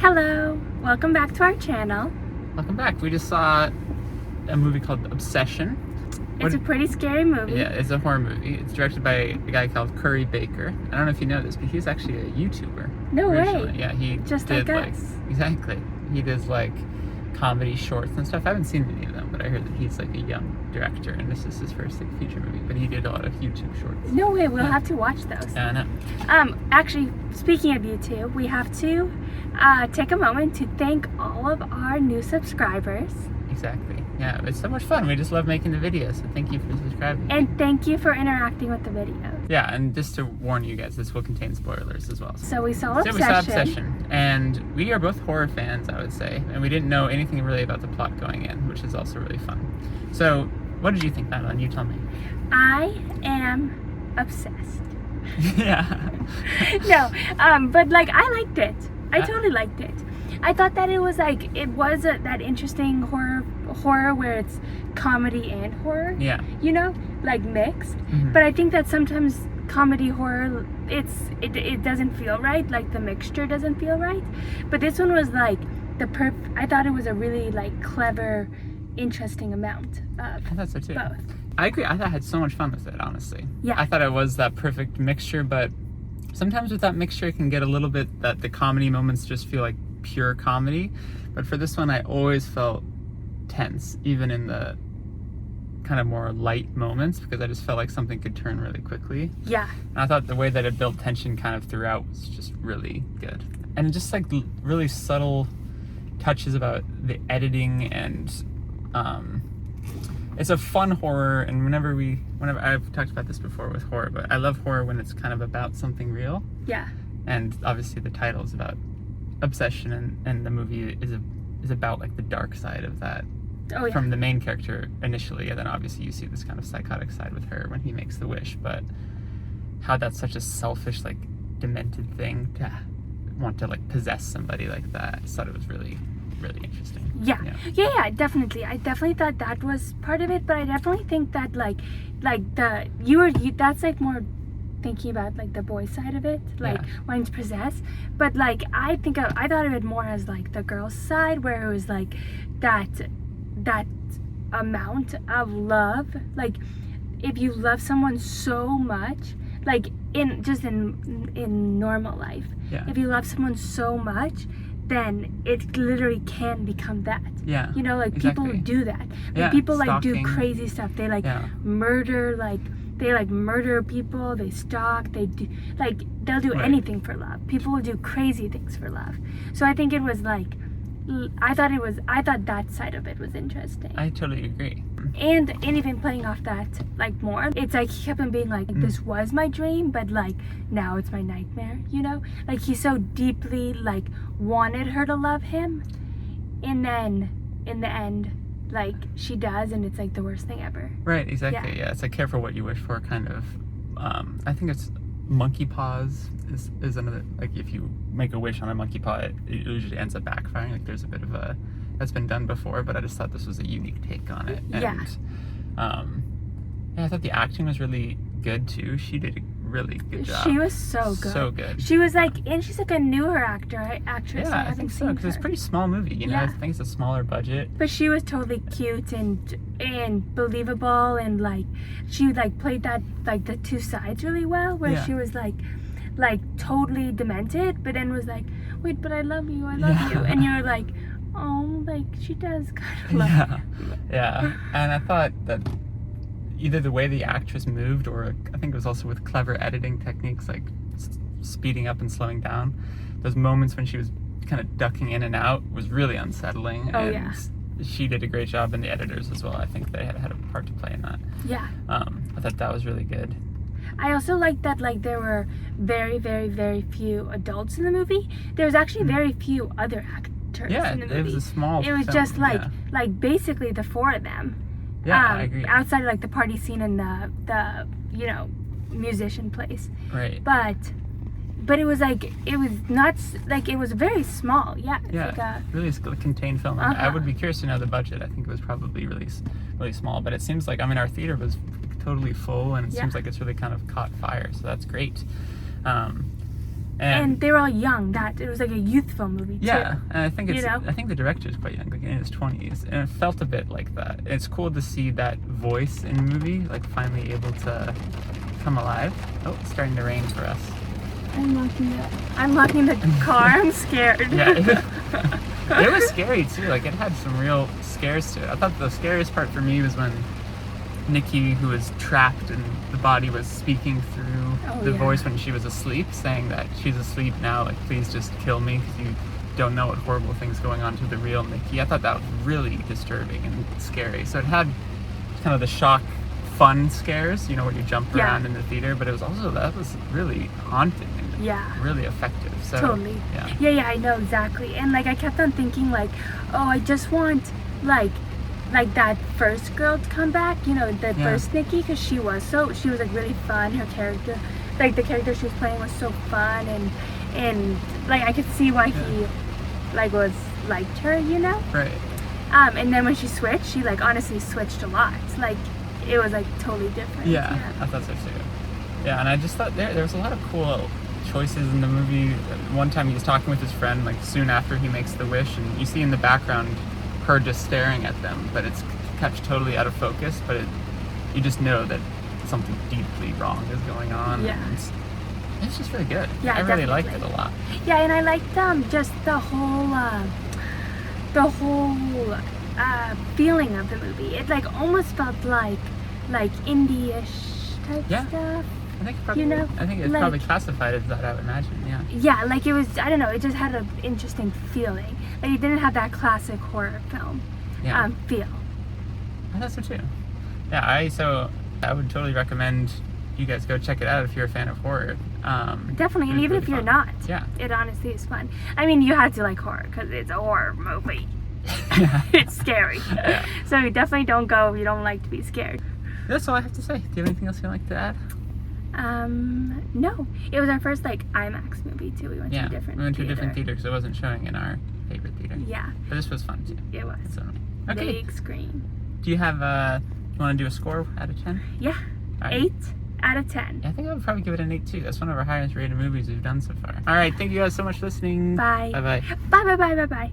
Hello, welcome back to our channel. Welcome back. We just saw a movie called Obsession. It's a pretty scary movie. Yeah, it's a horror movie. It's directed by a guy called Curry Baker. I don't know if you know this, but he's actually a YouTuber. No originally. way. Yeah, he Just did like us. Exactly. He does like comedy shorts and stuff. I haven't seen any of them, but I heard that he's like a young director and this is his first like feature movie. But he did a lot of YouTube shorts. No way, we'll have to watch those. Yeah, I know. Actually, speaking of YouTube, we have to take a moment to thank all of our new subscribers. Exactly. Yeah, it's so much fun. We just love making the videos. So thank you for subscribing. And thank you for interacting with the videos. Yeah, and just to warn you guys, this will contain spoilers as well. So we saw Obsession. So we saw Obsession, and we are both horror fans, I would say, and we didn't know anything really about the plot going in, which is also really fun. So, what did you think, Madeline? You tell me. I am obsessed. Yeah. No, but like I liked it. I Yeah. totally liked it. I thought that it was that interesting horror where it's comedy and horror. Yeah. You know, like mixed. Mhm. But I think that sometimes comedy horror it doesn't feel right. Like the mixture doesn't feel right. But this one was like I thought it was a really like clever, interesting amount of I thought so too. both. I agree. I had so much fun with it, honestly. Yeah. I thought it was that perfect mixture, but sometimes with that mixture, it can get a little bit that the comedy moments just feel like pure comedy. But for this one, I always felt tense, even in the kind of more light moments, because I just felt like something could turn really quickly. Yeah. And I thought the way that it built tension kind of throughout was just really good. And just like really subtle touches about the editing and it's a fun horror. And whenever I've talked about this before with horror, but I love horror when it's kind of about something real. Yeah. And obviously the title is about obsession, and the movie is about like the dark side of that. Oh yeah. From the main character initially, and then obviously you see this kind of psychotic side with her when he makes the wish, but how that's such a selfish, like demented thing to want to like possess somebody like that. I just thought it was really, really interesting. Yeah, definitely. I definitely thought that was part of it, but I definitely think that that's like more thinking about like the boy side of it, like when it's possessed. But like I thought of it more as like the girl's side, where it was like that amount of love. Like if you love someone so much, like in normal life, if you love someone so much, then it literally can become that. Yeah. You know, like exactly. people do that. Like Yeah, people stalking. like do crazy stuff. They like murder, they murder people, they stalk, they'll do anything for love. People will do crazy things for love. So I think it was like, I thought that side of it was interesting. I totally agree. And even playing off that like more, it's like he kept on being like, this was my dream, but like now it's my nightmare, you know? Like he so deeply like wanted her to love him, and then in the end, like she does, and it's like the worst thing ever. Right, exactly. Yeah, it's like careful what you wish for kind of. I think it's monkey paws is another, like if you make a wish on a monkey paw, it usually ends up backfiring. Like there's a bit of that's been done before, but I just thought this was a unique take on it. And I thought the acting was really good too. She did a really good job. She was so good. So good. She was like, and she's like a newer actress. Yeah, I think so, because it's a pretty small movie, you know? I think it's a smaller budget. But she was totally cute and believable, and like she like played that like the two sides really well, where she was like totally demented, but then was like, wait, but I love you, and you're like, oh, like she does kind of love you. Yeah. And I thought that either the way the actress moved, or I think it was also with clever editing techniques, like speeding up and slowing down, those moments when she was kind of ducking in and out was really unsettling. She did a great job, and the editors as well. I think they had a part to play in that. Yeah. I thought that was really good. I also liked that like there were very, very, very few adults in the movie. There was actually very few other actors in the movie. It was a small It was film, just like basically the four of them. Yeah, I agree. Outside of like the party scene and the you know, musician place. Right. But it was like, it was not like, it was very small. Yeah. It's like a really contained film. I would be curious to know the budget. I think it was probably really small, but it seems like, I mean, our theater was totally full, and it seems like it's really kind of caught fire, so that's great. And they were all young. That it was like a youthful movie too. yeah, and I think You know? I think the director's quite young, like in his 20s, and it felt a bit like that. It's cool to see that voice in a movie, like finally able to come alive. Oh, it's starting to rain for us. I'm locking the car. I'm scared. Yeah, it was scary too. Like it had some real scares to it. I thought the scariest part for me was when Nikki, who was trapped and the body was speaking through the voice when she was asleep, saying that she's asleep now, like please just kill me because you don't know what horrible things going on to the real Nikki. I thought that was really disturbing and scary. So it had kind of the shock fun scares, you know, where you jump around in the theater, but it was also, that was really haunting and really effective. So Totally. Yeah, I know exactly. And like I kept on thinking like, oh, I just want like that first girl to come back, you know, the first Nikki, because she was like really fun. Her character, like the character she was playing was so fun, and like I could see why he like was liked her, you know. Right. And then when she switched, she like honestly switched a lot. Like it was like totally different. Yeah, I thought so too. Yeah, and I just thought there was a lot of cool choices in the movie. One time he was talking with his friend, like soon after he makes the wish, and you see in the background her just staring at them, but it's kept totally out of focus, but you just know that something deeply wrong is going on. Yeah. And it's just really good. Yeah, I really definitely. liked it a lot. Yeah, and I liked just the whole feeling of the movie. It like almost felt like indie-ish type stuff. I think probably, you know, I think it's like, probably classified as that, I would imagine. Yeah. Yeah, like it was. I don't know. It just had an interesting feeling. Like it didn't have that classic horror film feel. I thought so too. Yeah, I would totally recommend you guys go check it out if you're a fan of horror. Definitely, and even if you're not, it honestly is fun. I mean, you have to like horror because it's a horror movie. It's scary. So you definitely don't go if you don't like to be scared. That's all I have to say. Do you have anything else you'd like to add? No. It was our first like IMAX movie too. We went to a different. We went to a different theater because it wasn't showing in our favorite theater. Yeah. But this was fun too. It was. So, okay. Big screen. Do you have you want to do a score out of 10? Yeah. All right. 8 out of 10. Yeah, I think I would probably give it an 8 too. That's one of our highest rated movies we've done so far. All right. Thank you guys so much for listening. Bye. Bye bye. Bye bye bye bye bye.